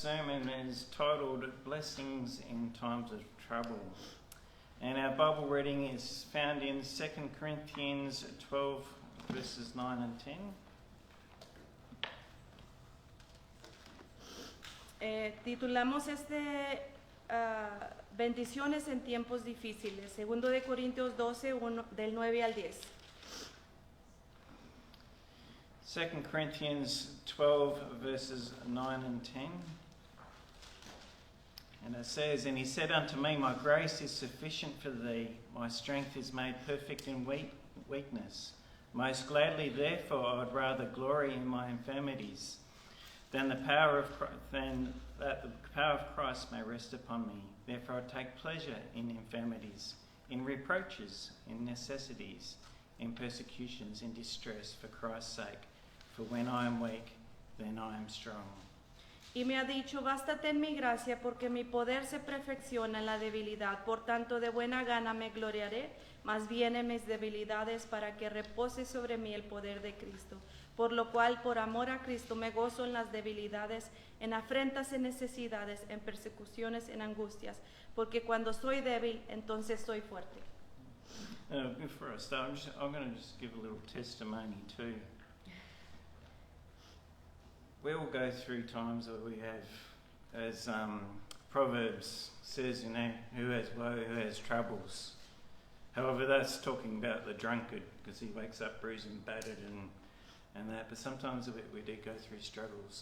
sermon is titled Blessings in Times of Trouble. And our Bible reading is found in 2 Corinthians 12, verses 9 and 10. Titulamos Bendiciones en tiempos difíciles, 2 de Corintios 12, del 9 al 10. 2 Corinthians 12, verses 9 and 10. And it says, "And he said unto me, My grace is sufficient for thee, my strength is made perfect in weakness. Most gladly, therefore, I would rather glory in my infirmities, than that the power of Christ may rest upon me. Therefore I take pleasure in infirmities, in reproaches, in necessities, in persecutions, in distress, for Christ's sake. For when I am weak, then I am strong." Y me ha dicho, bástate en mi gracia, porque mi poder se perfecciona en la debilidad. Por tanto, de buena gana me gloriaré, más bien en mis debilidades, para que repose sobre mí el poder de Cristo. Por lo cual, por amor a Cristo, me gozo en las debilidades, en afrentas, en necesidades, en persecuciones, en angustias. Porque cuando soy débil, entonces soy fuerte. Before I start, I'm going to just give a little testimony too. We all go through times that we have, as Proverbs says, who has woe, who has troubles. However, that's talking about the drunkard, because he wakes up bruised and battered and that. But sometimes we do go through struggles.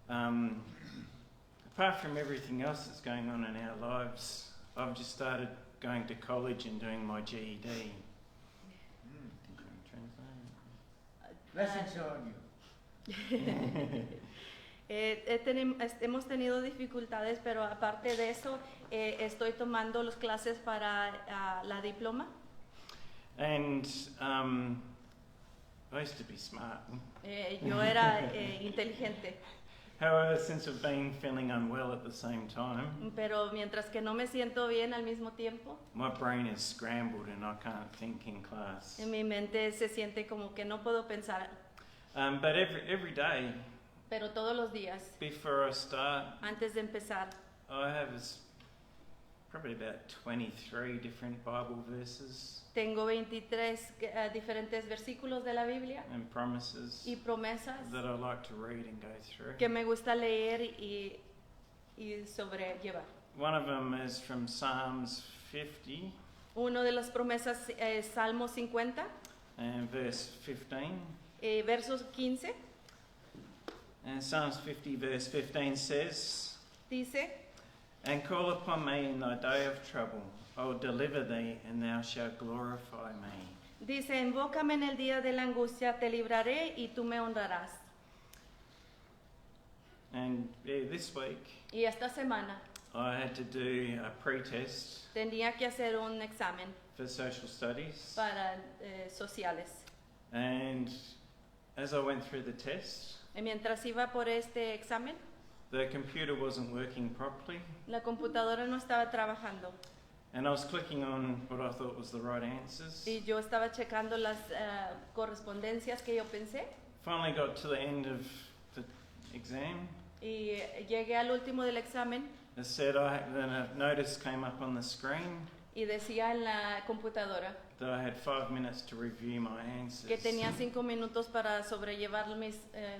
And apart from everything else that's going on in our lives, I've just started going to college and doing my GED. Blessings on you. Hemos tenido dificultades, pero aparte de eso, estoy tomando las clases para la diploma. And I used to be smart. Yo era inteligente. However, since I've been feeling unwell at the same time, pero mientras que no me siento bien al mismo tiempo, my brain is scrambled and I can't think in class. En mi mente se siente como que no puedo pensar. But every day, pero todos los días, before I start, antes de empezar, I have probably about 23 different Bible verses. Tengo 23 diferentes versículos de la Biblia and promises y promesas that I like to read and go through. Que me gusta leer y sobrellevar. One of them is from Psalms 50. Uno de las promesas es Salmo 50. And verse 15. Versos 15. And Psalms 50 verse 15 says, dice, "And call upon me in thy day of trouble. I will deliver thee, and thou shalt glorify me." Dice, invócame en el día de la angustia, te libraré y tú me honrarás. And this week, y esta semana, I had to do a pre-test. Tenía que hacer un examen. For social studies. Para sociales. And as I went through the test, y mientras iba por este examen, the computer wasn't working properly. La computadora no estaba trabajando. And I was clicking on what I thought was the right answers. Y yo estaba checando las correspondencias que yo pensé. Finally got to the end of the exam. Y llegué al último del examen. It said then a notice came up on the screen. Y decía en la computadora that I had 5 minutes to review my answers. Que tenía 5 minutos para sobrellevar mis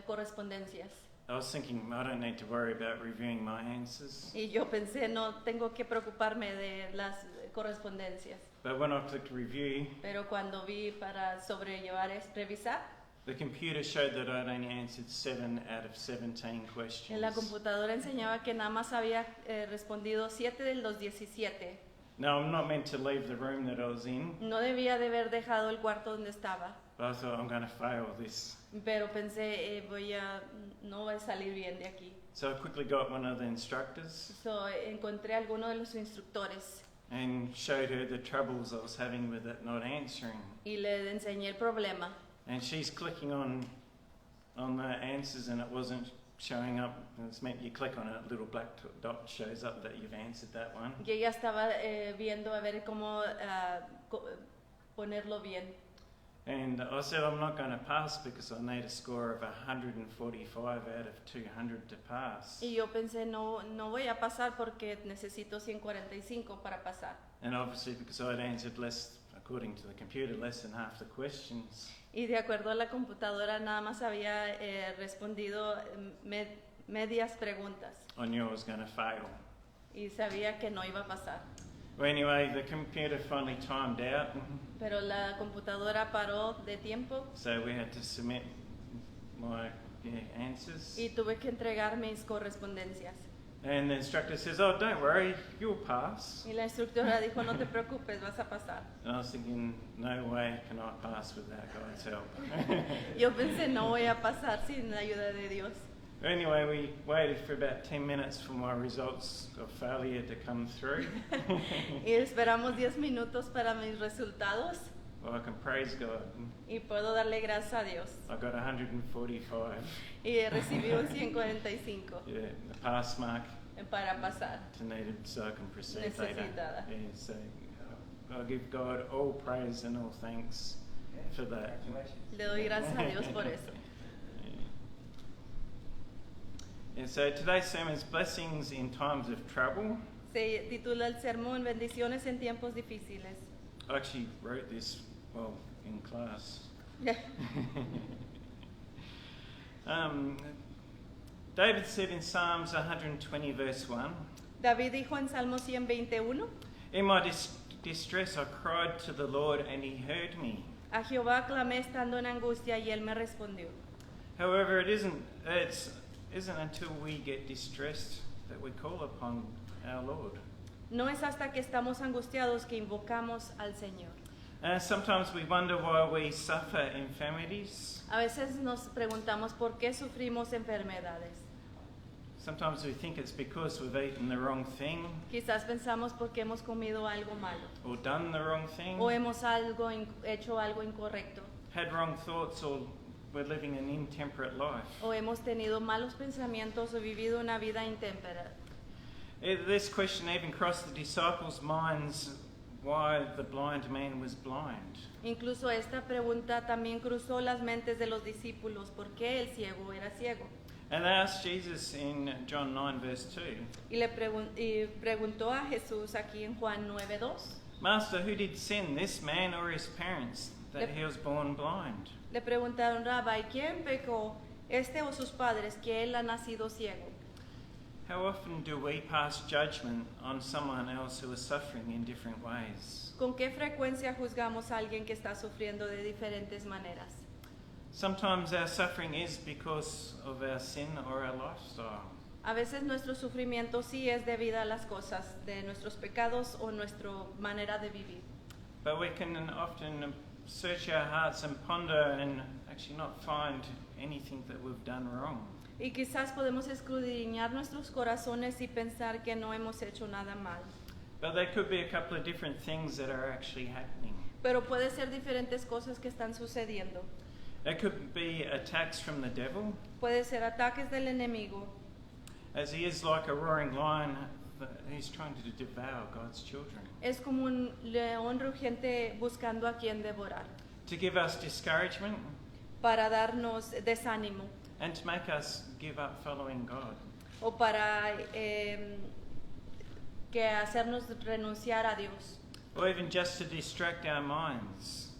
correspondencias. I was thinking, I don't need to worry about reviewing my answers. Y yo pensé, no tengo que preocuparme de las correspondencias. But when I clicked review, pero cuando vi para sobrellevar revisar, the computer showed that I'd only answered 7 out of 17 questions. En la computadora enseñaba que nada más había respondido 7 de los 17. Now, I'm not meant to leave the room that I was in. No debía de haber dejado el cuarto donde estaba. But I thought, I'm going to fail this. Pero pensé, no voy a salir bien de aquí. So I quickly got one of the instructors. So encontré a alguno de los instructores. And showed her the troubles I was having with it not answering. Y le enseñé el problema. And she's clicking on the answers and it wasn't showing up. It's meant you click on it, a little black dot shows up that you've answered that one. Y ella estaba viendo a ver cómo ponerlo bien. And I said I'm not going to pass because I need a score of 145 out of 200 to pass. Y yo pensé, no voy a pasar porque necesito 145 para pasar. And obviously because I'd answered less, according to the computer, less than half the questions. Y de acuerdo a la computadora nada más había respondido medias preguntas I knew I was going to fail. y sabía que no iba a pasar. Well, anyway, the computer finally timed out, Pero la computadora paró de tiempo so we had to submit my answers. y tuve que entregar mis correspondencias. And the instructor says, "Oh, don't worry, you'll pass." Y la instructora dijo, no te preocupes, vas a pasar. And I was thinking, no way can I pass without God's help. Yo pensé, no voy a pasar sin la ayuda de Dios. Anyway, we waited for about 10 minutes for my results of failure to come through. Y esperamos 10 minutos para mis resultados Well, I can praise God. y puedo darle gracias a Dios. I got 145. Y recibí un 145 Yeah, the pass mark para pasar. to needed so I can proceed later. Necesitada. Yeah, so I give God all praise and all thanks for that. Congratulations. Le doy gracias a Dios por eso. And so today's sermon is blessings in times of trouble. Se titula el sermón Bendiciones en tiempos difíciles. I actually wrote this, well, in class. David said in Psalms 120 verse 1, David dijo en Salmo 121, "In my distress I cried to the Lord and he heard me." a Jehová clamé estando en angustia y él me respondió. However, it isn't until we get distressed that we call upon our Lord. No es hasta que estamos angustiados que invocamos al Señor. Sometimes we wonder why we suffer infirmities. A veces nos preguntamos por qué sufrimos enfermedades. Sometimes we think it's because we've eaten the wrong thing Quizás pensamos porque hemos comido algo malo or done the wrong thing, o hemos hecho algo incorrecto had wrong thoughts, or we're living an intemperate life. o hemos tenido malos pensamientos o vivido una vida intémpera. This question even crossed the disciples' minds, why the blind man was blind. Incluso esta pregunta también cruzó las mentes de los discípulos, ¿por qué el ciego era ciego? And they asked Jesus in John 9 verse 2, Y preguntó a Jesús aquí en Juan 9:2. "Master, who did sin, this man or his parents, that he was born blind?" Le preguntaron, Rabbi, ¿quién pecó, este o sus padres, que él ha nacido ciego? How often do we pass judgment on someone else who is suffering in different ways? ¿Con qué frecuencia juzgamos a alguien que está sufriendo de diferentes maneras? Sometimes our suffering is because of our sin or our lifestyle. A veces nuestro sufrimiento sí es debido a las cosas, de nuestros pecados o nuestra manera de vivir. But we can often search our hearts and ponder and actually not find anything that we've done wrong. Y quizás podemos escudriñar nuestros corazones y pensar que no hemos hecho nada mal. But there could be a couple of different things that are actually happening. Pero puede ser diferentes cosas que están sucediendo. There could be attacks from the devil, Puede ser ataques del enemigo, as he is like a roaring lion. He's trying to devour God's children. es como un león rugiente buscando a quien devorar, To give us discouragement para darnos desánimo and to make us give up following God. o para que hacernos renunciar a Dios Or even just to distract our minds,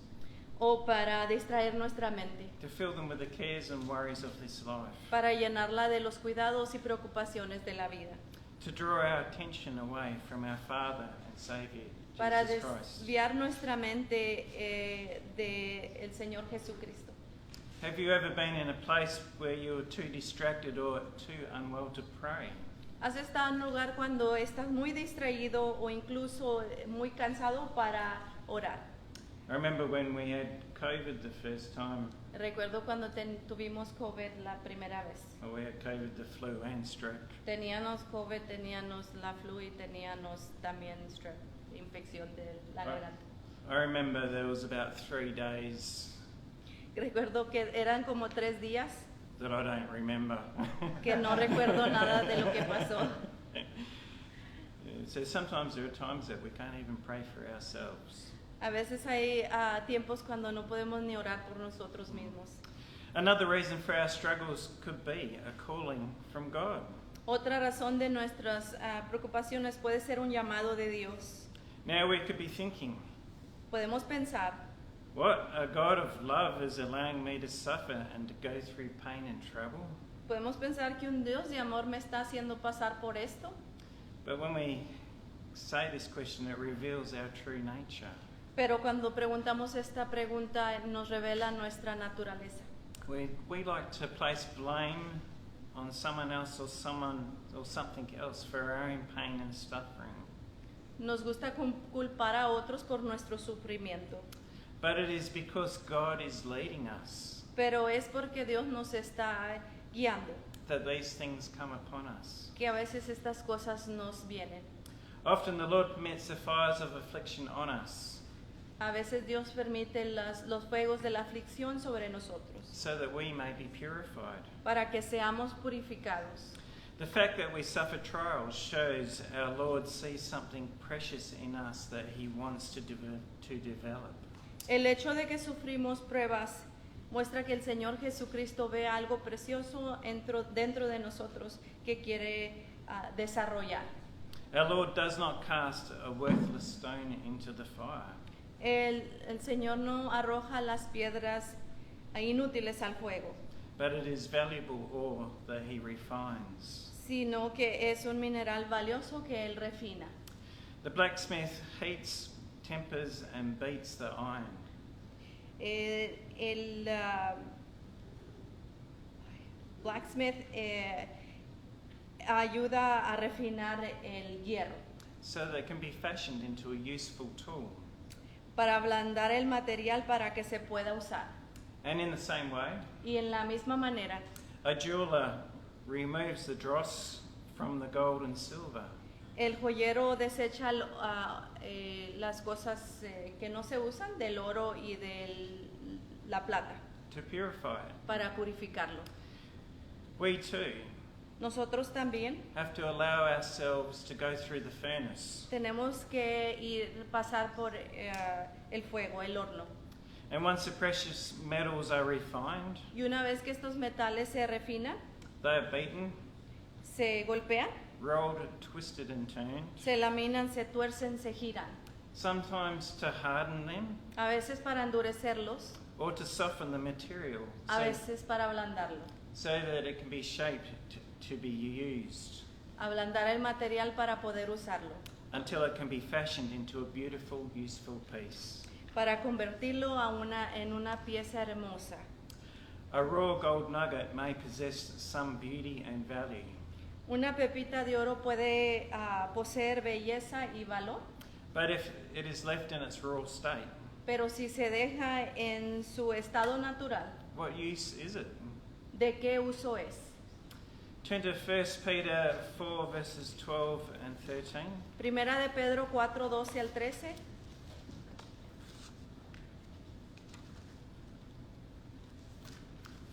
o para distraer nuestra mente, to fill them with the cares and worries of this life, para llenarla de los cuidados y preocupaciones de la vida, to draw our attention away from our Father and Saviour, para Jesus Christ. desviar nuestra mente del Señor Jesucristo. Have you ever been in a place where you were too distracted or too unwell to pray? ¿Has estado en un lugar cuando estás muy distraído o incluso muy cansado para orar? I remember when we had COVID the first time, Recuerdo cuando tuvimos COVID la primera vez. or we had COVID, the flu and stroke. Teníamos COVID, teníamos la flu y teníamos también strep, infección de la Right. garganta. I remember there was about 3 days Recuerdo que eran como 3 días that I don't remember. que no recuerdo nada de lo que pasó. Yeah, so sometimes there are times that we can't even pray for ourselves. A veces hay tiempos cuando no podemos ni orar por nosotros mismos. Another reason for our struggles could be a calling from God. Otra razón de nuestras preocupaciones puede ser un llamado de Dios. Now we could be thinking, Podemos pensar, what, a God of love is allowing me to suffer and to go through pain and trouble? podemos pensar que un Dios de amor me está haciendo pasar por esto. But when we say this question, it reveals our true nature. Pero cuando preguntamos esta pregunta nos revela nuestra naturaleza. We like to place blame on someone else or something else for our own pain and suffering. Nos gusta culpar a otros por nuestro sufrimiento. But it is because God is leading us Pero es porque Dios nos está guiando that these things come upon us. que a veces estas cosas nos vienen. Often the Lord permits the fires of affliction on us A veces Dios permite los fuegos de la aflicción sobre nosotros so that we may be purified. para que seamos purificados. The fact that we suffer trials shows our Lord sees something precious in us that He wants to develop. El hecho de que sufrimos pruebas muestra que el Señor Jesucristo ve algo precioso dentro de nosotros que quiere desarrollar. Our Lord does not cast a worthless stone into the fire. El Señor no arroja las piedras inútiles al fuego, But it is valuable ore that He refines. sino que es un mineral valioso que Él refina. The blacksmith heats, tempers, and beats the iron. El blacksmith ayuda a refinar el hierro So that it can be fashioned into a useful tool. para ablandar el material para que se pueda usar. And in the same way, Y en la misma manera, a jeweler removes the dross from the gold and silver el joyero desecha las cosas que no se usan del oro y de la plata to purify it. para purificarlo. We too Nosotros también have to allow ourselves to go through the furnace. tenemos que pasar por el fuego, el horno. And once the precious metals are refined, Y una vez que estos metales se refinan, they are beaten, se golpean, rolled, twisted, and turned, se laminan, se tuercen, se giran. sometimes to harden them A veces para endurecerlos, or to soften the material a veces para ablandarlo. so that it can be shaped to be used Ablandar el material para poder usarlo, until it can be fashioned into a beautiful, useful piece. para convertirlo en una pieza hermosa. A raw gold nugget may possess some beauty and value, Una pepita de oro puede poseer belleza y valor, but if it is left in its raw state, pero si se deja en su estado natural, what use is it? ¿de qué uso es? Turn to 1 Peter 4 verses 12 and 13. Primera de Pedro 4, 12 al 13.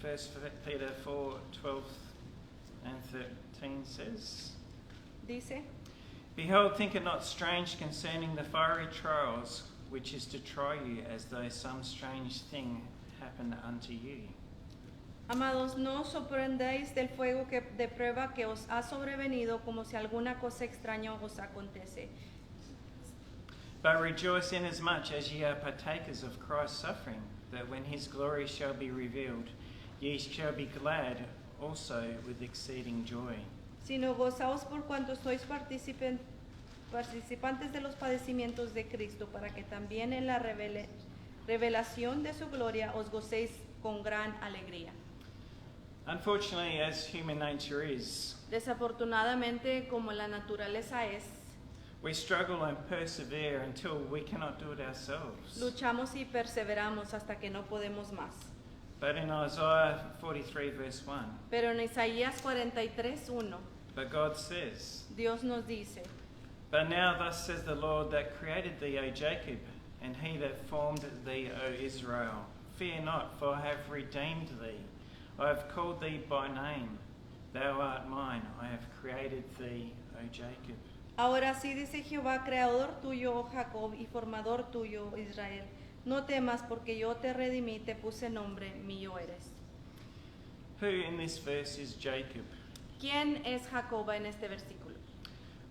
1 Peter 4, 12 and 13 says, Dice, Behold, think it not strange concerning the fiery trials, which is to try you as though some strange thing happened unto you. amados, no os sorprendéis del fuego de prueba que os ha sobrevenido como si alguna cosa extraña os acontece. But rejoice inasmuch as ye are partakers of Christ's suffering, that when his glory shall be revealed, ye shall be glad also with exceeding joy. Sino gozaos por cuanto sois participantes de los padecimientos de Cristo, para que también en la revelación de su gloria os gocéis con gran alegría. Unfortunately, as human nature is, Desafortunadamente, como la naturaleza es, we struggle and persevere until we cannot do it ourselves. luchamos y perseveramos hasta que no podemos más. But in Isaiah 43 verse 1, Pero en Isaías 43:1, but God says, Dios nos dice, But now thus says the Lord that created thee, O Jacob, and he that formed thee, O Israel. Fear not, for I have redeemed thee. I have called thee by name. Thou art mine. I have created thee, O Jacob. Ahora sí dice Jehová, creador tuyo, oh Jacob, y formador tuyo, Israel. No temas, porque yo te redimí, te puse nombre, mío eres. Who in this verse is Jacob? ¿Quién es Jacob en este versículo?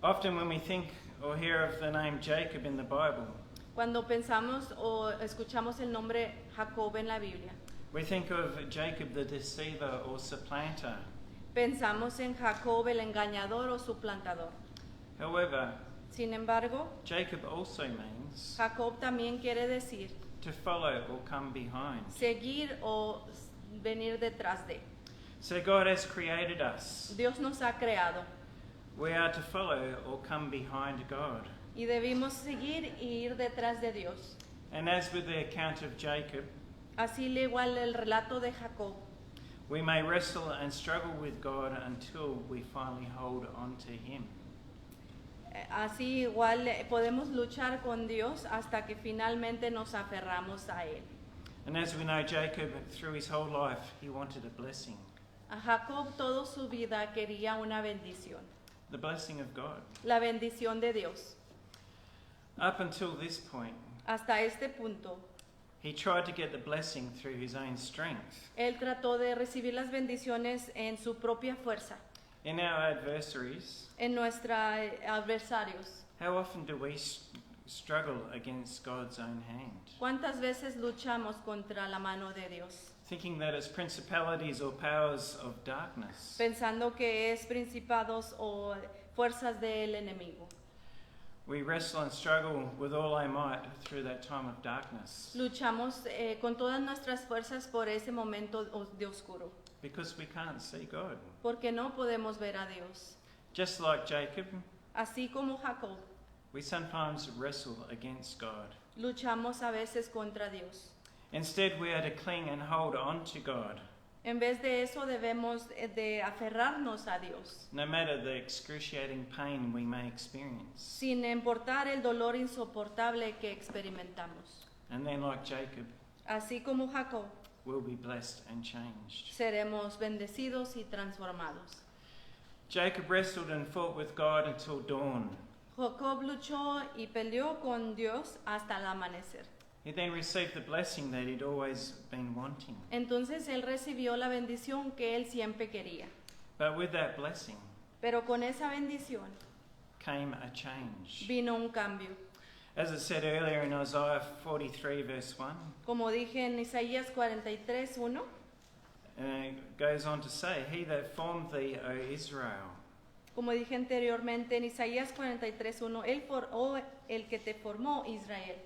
Often when we think or hear of the name Jacob in the Bible, Cuando pensamos o escuchamos el nombre Jacob en la Biblia, we think of Jacob the deceiver or supplanter. pensamos en Jacob el engañador o suplantador. However, Sin embargo, Jacob also means Jacob también quiere decir to follow or come behind. seguir o venir detrás de. So God has created us. Dios nos ha creado We are to follow or come behind God. y debimos seguir y ir detrás de Dios. And as with the account of Jacob, Así le igual el relato de Jacob. we may wrestle and struggle with God until we finally hold on to Him. Así igual podemos luchar con Dios hasta que finalmente nos aferramos a Él. And as we know, Jacob, through his whole life, he wanted a blessing. A Jacob toda su vida quería una bendición, The blessing of God. la bendición de Dios. Up until this point, Hasta este punto, he tried to get the blessing through his own strength. él trató de recibir las bendiciones en su propia fuerza, In our adversaries, en nuestros adversarios. how often do we struggle against God's own hand? ¿Cuántas veces luchamos contra la mano de Dios? Thinking that it's principalities or powers of darkness. Pensando que es principados o fuerzas del enemigo. We wrestle and struggle with all our might through that time of darkness Luchamos con todas nuestras fuerzas por ese momento de oscuro, because we can't see God. porque no podemos ver a Dios. Just like Jacob, Así como Jacob, we sometimes wrestle against God. luchamos a veces contra Dios. Instead, we are to cling and hold on to God, En vez de eso debemos de aferrarnos a Dios, no matter the excruciating pain we may experience. sin importar el dolor insoportable que experimentamos. And then, like Jacob, Así como Jacob, we'll be blessed and changed. seremos bendecidos y transformados. Jacob wrestled and fought with God until dawn. Jacob luchó y peleó con Dios hasta el amanecer. He then received the blessing that he'd always been wanting. Entonces él recibió la bendición que él siempre quería. But with that blessing Pero con esa bendición came a change. vino un cambio. As it said earlier in Isaiah 43, verse 1, Como dije en Isaías 43:1, it goes on to say, He that formed thee, O Israel. como dije anteriormente en Isaías 43:1, el que te formó, Israel.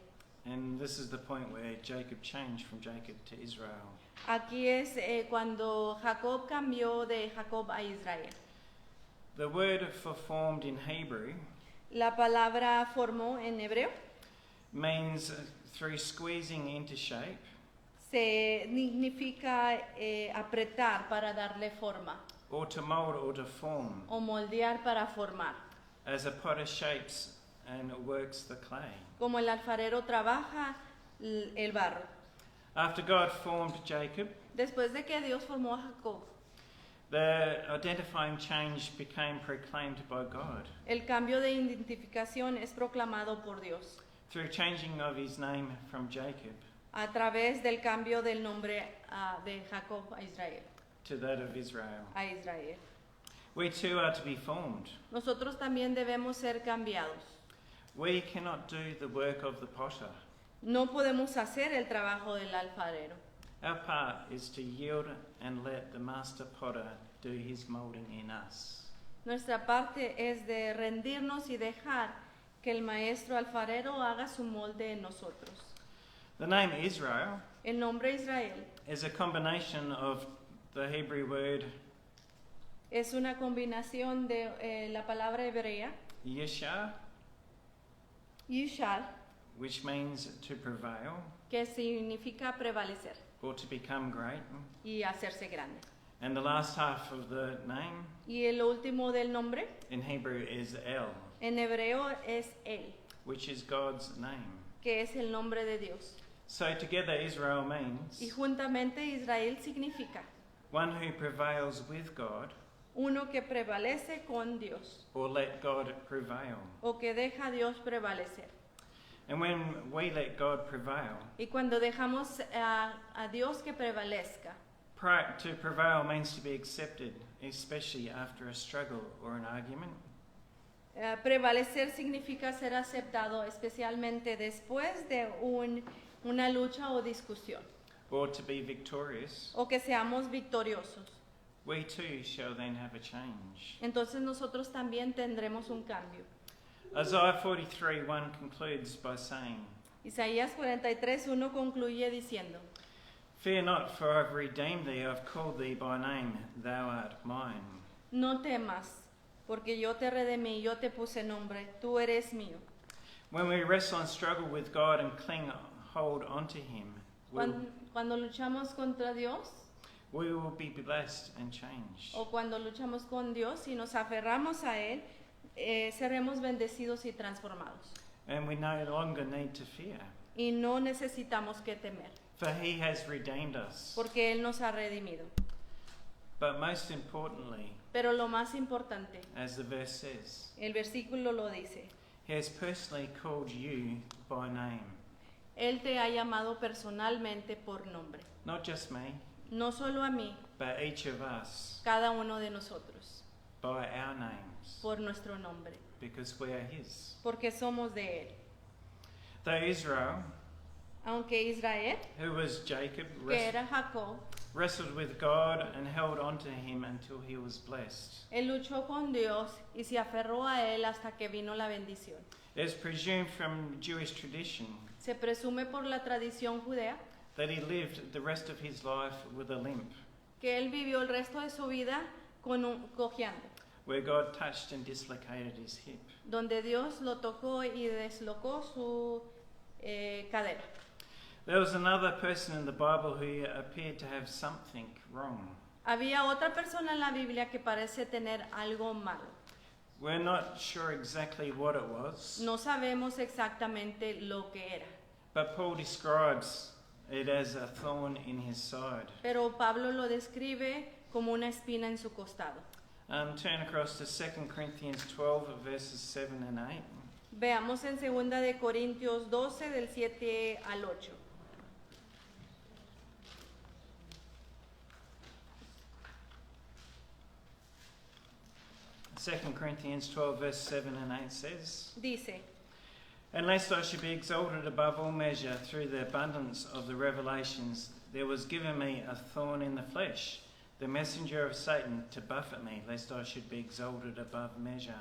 And this is the point where Jacob changed from Jacob to Israel. Aquí es cuando Jacob cambió de Jacob a Israel. The word for formed in Hebrew La palabra formó en hebreo means through squeezing into shape significa apretar para darle forma or to mold or to form, o moldear para formar. as a potter shapes and works the clay. Como el alfarero trabaja el barro. After God formed Jacob, Después de que Dios formó a Jacob, the identifying change became proclaimed by God el cambio de identificación es proclamado por Dios through changing of his name from Jacob a través del cambio del nombre de Jacob a Israel. to that of Israel. A Israel. We too are to be formed. Nosotros también debemos ser cambiados. We cannot do the work of the potter. No podemos hacer el trabajo del alfarero. Our part is to yield and let the master potter do his molding in us. Nuestra parte es de rendirnos y dejar que el maestro alfarero haga su molde en nosotros. The name Israel El nombre Israel is a combination of the Hebrew word es una combinación de la palabra hebrea, Yeshar, Yishar, which means to prevail que significa prevalecer or to become great, y hacerse grande. and the last half of the name Y el último del nombre in Hebrew is El, en hebreo es El, which is God's name. que es el nombre de Dios. So together Israel Y means juntamente Israel significa one who prevails with God uno que prevalece con Dios or let God prevail. o que deja a Dios prevalecer. And when we let God prevail, Y cuando dejamos a Dios que prevalezca, to prevail means to be accepted, especially after a struggle or an argument. Prevalecer significa ser aceptado, especialmente después de una lucha o discusión, Or to be victorious. o que seamos victoriosos. We too shall then have a change. Entonces nosotros también tendremos un cambio. Isaiah 43:1 concludes by saying, Isaías 43:1 concluye diciendo: Fear not, for I've redeemed thee, I've called thee by name, thou art mine. No temas, porque yo te redimí, yo te puse nombre, tú eres mío. When we wrestle and struggle with God and hold onto him, Cuando luchamos contra Dios, we will be blessed and changed. o cuando luchamos con Dios y nos aferramos a Él, seremos bendecidos y transformados. And we no longer need to fear, Y no necesitamos que temer, for he has redeemed us. porque Él nos ha redimido. But most importantly, Pero lo más importante, as the verse says, el versículo lo dice, he has personally called you by name. Él te ha llamado personalmente por nombre. Not just me, No solo a mí, but each of us cada uno de nosotros, by our names, por nuestro nombre, because we are his. porque somos de Él. Though Israel, Aunque Israel, who was Jacob, que era Jacob, wrestled with God and held on to him until he was blessed. él luchó con Dios y se aferró a Él hasta que vino la bendición. It is presumed from Jewish tradition Se presume por la tradición judea that he lived the rest of his life with a limp, que él vivió el resto de su vida cojeando, where God touched and dislocated his hip. donde Dios lo tocó y deslocó su cadera. There was another person in the Bible who appeared to have something wrong. Había otra persona en la Biblia que parece tener algo malo. We're not sure exactly what it was, No sabemos exactamente lo que era, but Paul describes it as a thorn in his side. pero Pablo lo describe como una espina en su costado. Turn across to 2 Corinthians 12, verses 7 and 8. Veamos en 2 de Corintios 12 del 7 al 8. 2 Corinthians 12, verse 7 and 8 says, Dice: And lest I should be exalted above all measure through the abundance of the revelations, there was given me a thorn in the flesh, the messenger of Satan to buffet me, lest I should be exalted above measure.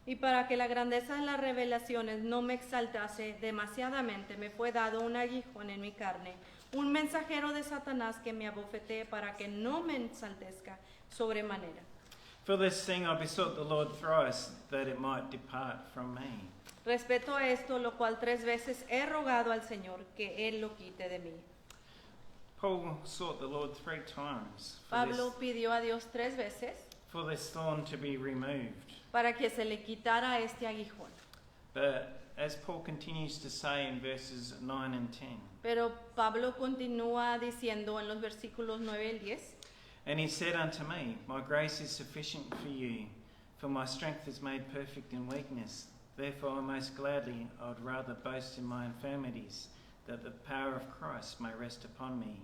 Y para que la grandeza de las revelaciones no me exaltase demasiadamente, me fue dado un aguijón en mi carne, un mensajero de Satanás que me abofetee para que no me ensaltezca sobremanera. For this thing I besought the Lord thrice, that it might depart from me. Respeto a esto, lo cual 3 veces he rogado al Señor que Él lo quite de mí. Paul sought the Lord 3 times Pablo pidió a Dios 3 veces for this thorn to be removed. para que se le quitara este aguijón. But as Paul continues to say in verses 9 and 10, Pero Pablo continúa diciendo en los versículos 9 y 10, and he said unto me, My grace is sufficient for you, for my strength is made perfect in weakness. Therefore most gladly I would rather boast in my infirmities, that the power of Christ may rest upon me.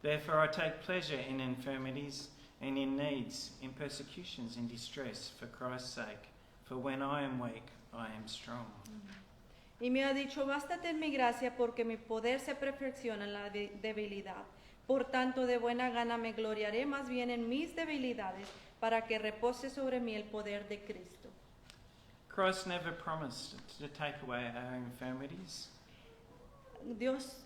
Therefore I take pleasure in infirmities, and in needs, in persecutions, in distress, for Christ's sake. For when I am weak, I am strong. Y me ha dicho: bástate en mi gracia, porque mi poder se perfecciona en la debilidad. Por tanto, de buena gana me gloriaré más bien en mis debilidades, para que repose sobre mí el poder de Cristo. Christ never promised to take away our infirmities.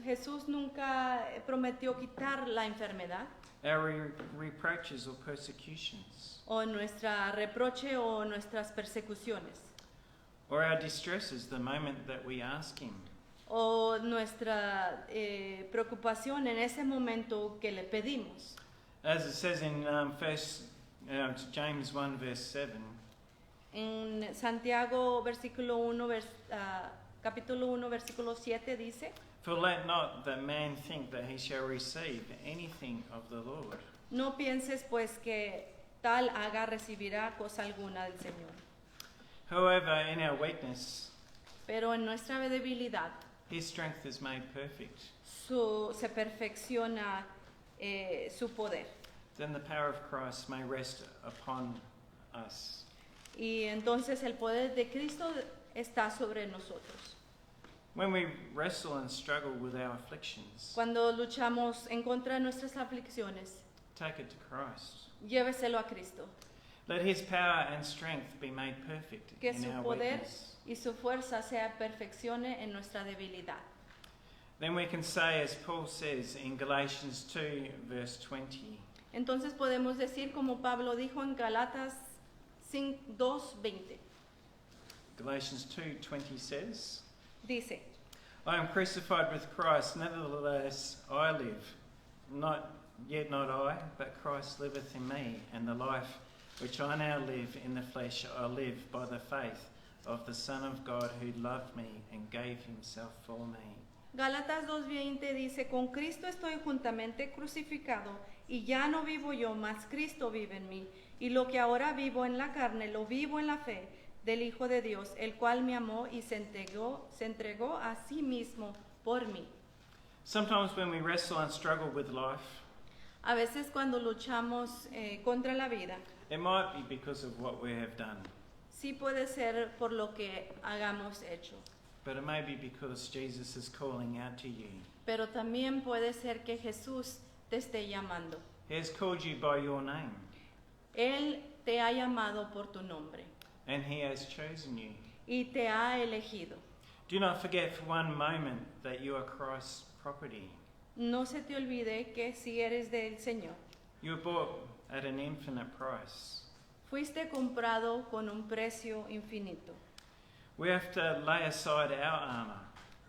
Jesús nunca prometió quitar la enfermedad, Our reproaches or persecutions, o nuestra reproche o nuestras persecuciones, or our distresses the moment that we ask Him. o nuestra preocupación en ese momento que le pedimos. As it says in James 1 verse 7, En Santiago capítulo 1 versículo 7 dice: For let not the man think that he shall receive anything of the Lord. No pienses pues que tal haga recibirá cosa alguna del Señor. However, in our weakness, Pero en nuestra debilidad His strength is made perfect. se perfecciona su poder. Then the power of Christ may rest upon us. Y entonces el poder de Cristo está sobre nosotros. When we wrestle and struggle with our afflictions, Cuando luchamos en contra de nuestras aflicciones, take it to Christ. lléveselo a Cristo. Let His power and strength be made perfect Que in su our poder weakness. y su fuerza se perfeccione en nuestra debilidad. Then we can say, as Paul says in Galatians 2, verse 20, Entonces podemos decir como Pablo dijo en Galatas 2:20. Galatians 2:20 says, Dice, I am crucified with Christ, nevertheless I live. Not I, but Christ liveth in me, and the life which I now live in the flesh I live by the faith of the Son of God who loved me and gave himself for me. Gálatas 2:20 dice, con Cristo estoy juntamente crucificado, y ya no vivo yo, mas Cristo vive en mí. Y lo que ahora vivo en la carne, lo vivo en la fe del Hijo de Dios, el cual me amó y se entregó a sí mismo por mí. Sometimes when we wrestle and struggle with life, A veces cuando luchamos contra la vida, it might be because of what we have done, sí puede ser por lo que hagamos hecho, but it may be because Jesus is calling out to you. pero también puede ser que Jesús te esté llamando. He has called you by your name, Él te ha llamado por tu nombre and he has chosen you. y te ha elegido. Do not forget for one moment that you are Christ's property. No se te olvide que si eres del Señor, You were bought at an infinite price. fuiste comprado con un precio infinito. We have to lay aside our armour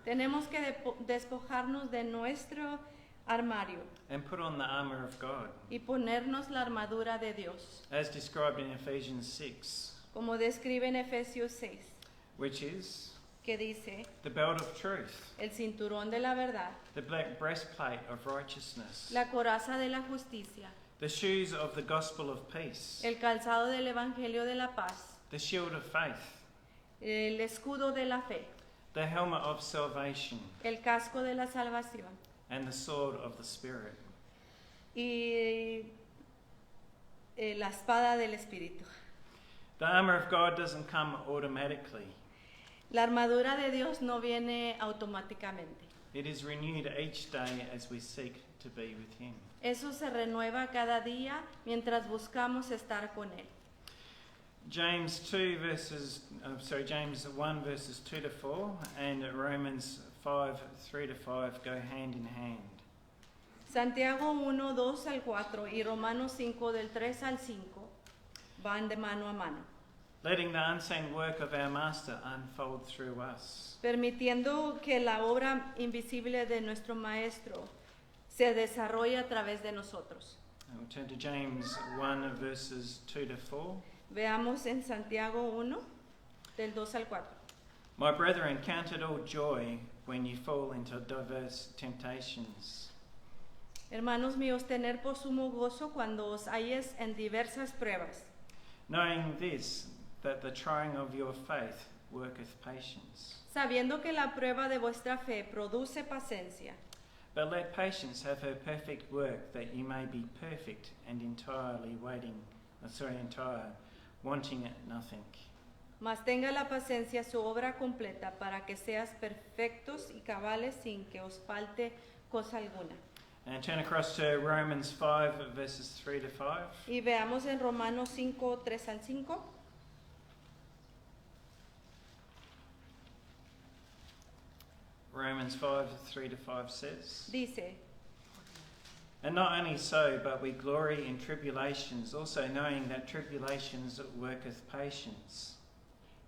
Tenemos que despojarnos de nuestro armario and put on the armour of God, y ponernos la armadura de Dios, as described in Ephesians 6, como describe en Efesios 6, which is que dice, the belt of truth, el cinturón de la verdad, the black breastplate of righteousness, la coraza de la justicia, the shoes of the gospel of peace, el calzado del evangelio de la paz, the shield of faith, el escudo de la fe, the helmet of salvation, el casco de la salvación and the sword of the Spirit. y la espada del Espíritu. The armour of God doesn't come automatically. La armadura de Dios no viene automáticamente. It is renewed each day as we seek to be with Him. Eso se renueva cada día mientras buscamos estar con Él. James 1 verses 2 to 4 and Romans 5, 3 to 5 go hand in hand. Santiago 1, 2 al 4 y Romanos 5 del 3 al 5 van de mano a mano, Letting the unseen work of our Master unfold through us. permitiendo que la obra invisible de nuestro Maestro se desarrolle a través de nosotros. And we'll turn to James 1 verses 2 to 4. Veamos en Santiago 1, del 2 al 4. My brethren, count it all joy when you fall into diverse temptations, Hermanos míos, tener por sumo gozo cuando os halles en diversas pruebas, knowing this, that the trying of your faith worketh patience. sabiendo que la prueba de vuestra fe produce paciencia. But let patience have her perfect work, that you may be perfect and entire, wanting at nothing. Mas tenga la paciencia su obra completa para que seas perfectos y cabales sin que os falte cosa alguna. And turn across to Romans 5 verses 3 to 5. Y veamos en Romanos 5, 3 al 5. Romans 5, 3 to 5 says, Dice, And not only so, but we glory in tribulations, also knowing that tribulations worketh patience.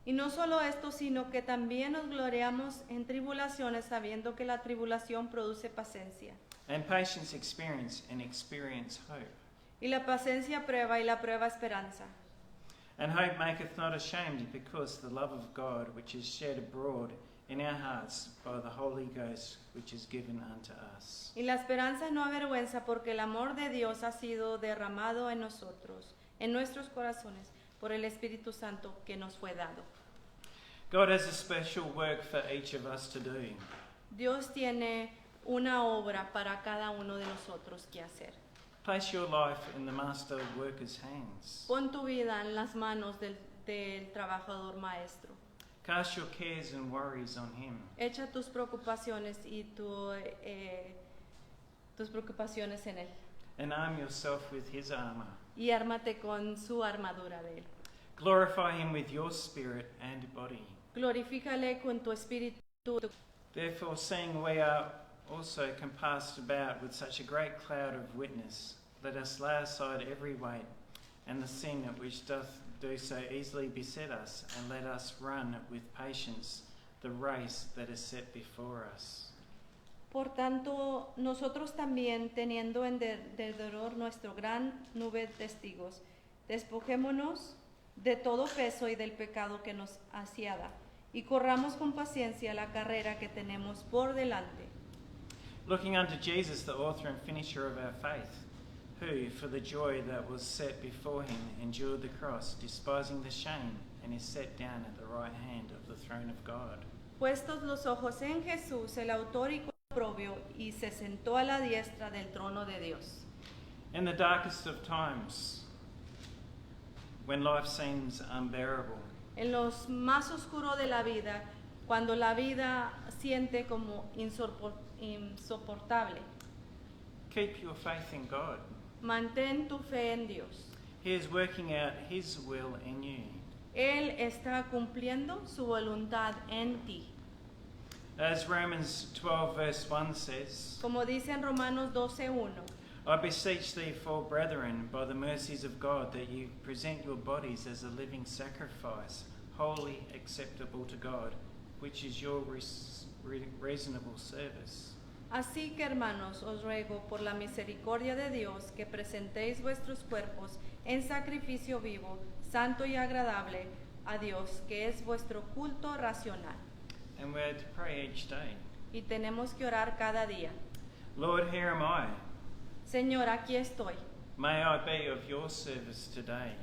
y no solo esto, sino que también nos gloriamos en tribulaciones, sabiendo que la tribulación produce paciencia. And patience experience, and experience hope. Y la paciencia prueba, y la prueba esperanza. And hope maketh not ashamed, because the love of God, which is shed abroad in our hearts by the Holy Ghost, which is given unto us. Y la esperanza no avergüenza, porque el amor de Dios ha sido derramado en nosotros, en nuestros corazones por el Espíritu Santo que nos fue dado. God has a special work for each of us to do. Dios tiene una obra para cada uno de nosotros que hacer. Place your life in the master worker's hands. Pon tu vida en las manos del trabajador maestro. Cast your cares and worries on him. Echa tus preocupaciones y tus preocupaciones en él. And arm yourself with his armour. Y ármate con su armadura de él. Glorify him with your spirit and body. Glorifícale con tu espíritu. Therefore, seeing we are also compassed about with such a great cloud of witness, let us lay aside every weight and the sin which doth do so easily beset us, and let us run with patience the race that is set before us. Por tanto, nosotros también, teniendo en derredor nuestro gran nube de testigos, despojémonos de todo peso y del pecado que nos asiada, y corramos con paciencia la carrera que tenemos por delante. Looking unto Jesus, the author and finisher of our faith, who, for the joy that was set before him, endured the cross, despising the shame, and is set down at the right hand of the throne of God. Puestos los ojos en Jesús, el autor y oprobio, y se sentó a la diestra del trono de Dios. In the darkest of times, when life seems unbearable, En los más oscuros de la vida, cuando la vida siente como insoportable, keep your faith in God. mantén tu fe en Dios. He is working out his will in you. Él está cumpliendo su voluntad en ti. As Romans 12 verse 1 says, Como dice en Romanos 12:1, I beseech thee, for brethren, by the mercies of God, that you present your bodies as a living sacrifice, wholly acceptable to God, which is your reasonable service. así que hermanos, os ruego por la misericordia de Dios que presentéis vuestros cuerpos en sacrificio vivo, santo y agradable a Dios, que es vuestro culto racional. And we're to pray each day. Y tenemos que orar cada día. Lord, here am I. Señor, aquí estoy. May I be of your service today.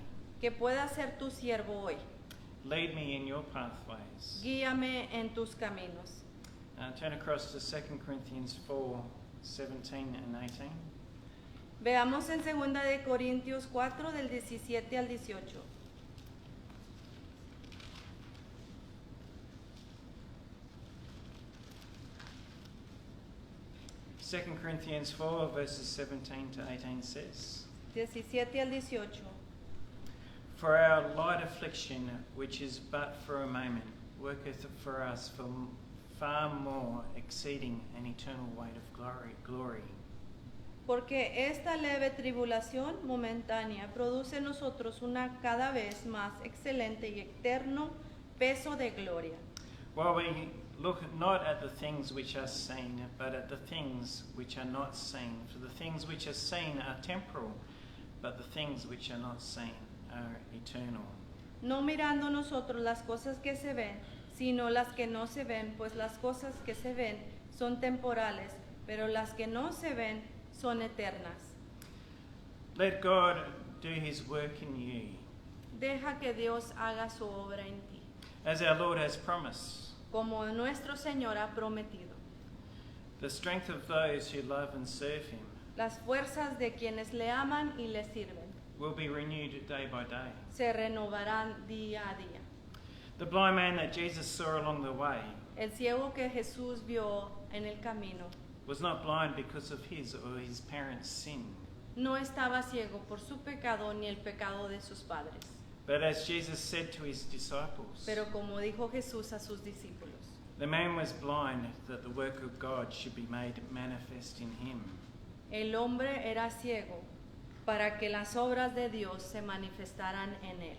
Que pueda ser tu siervo hoy. Lead me in your pathways. Guíame en tus caminos. Turn across to 2 Corinthians 4:17 and 18. Veamos en 2 de Corintios 4 del 17 al 18. Second Corinthians 4 verses 17 to 18 says, 17 al 18. For our light affliction, which is but for a moment, worketh for us for far more exceeding an eternal weight of glory. Porque esta leve tribulación momentánea produce en nosotros una cada vez más excelente y eterno peso de gloria. While we look not at the things which are seen, but at the things which are not seen. For the things which are seen are temporal, but the things which are not seen are eternal. No mirando nosotros las cosas que se ven, sino las que no se ven, pues las cosas que se ven son temporales, pero las que no se ven son eternas. Let God do his work in you, Deja que Dios haga su obra en ti, as our Lord has promised. como nuestro Señor ha prometido. The strength of those who love and serve him Las fuerzas de quienes le aman y le sirven will be renewed day by day. se renovarán día a día. The blind man that Jesus saw along the way El ciego que Jesús vio en el camino was not blind because of his or his parents' sin. no estaba ciego por su pecado ni el pecado de sus padres. But as Jesus said to his disciples, Pero como dijo Jesús a sus discípulos, the man was blind that the work of God should be made manifest in him. el hombre era ciego para que las obras de Dios se manifestaran en él.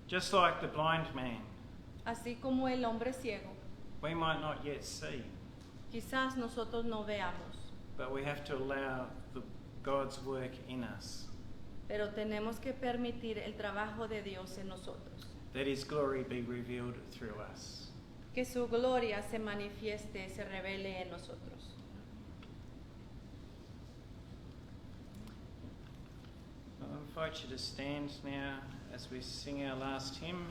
Just like the blind man, Así como el hombre ciego, we might not yet see, quizás nosotros no veamos, but we have to allow God's work in us, pero tenemos que permitir el trabajo de Dios en nosotros. that his glory be revealed through us. Que su gloria se manifieste, se revele en nosotros. invite you to stand now as we sing our last hymn.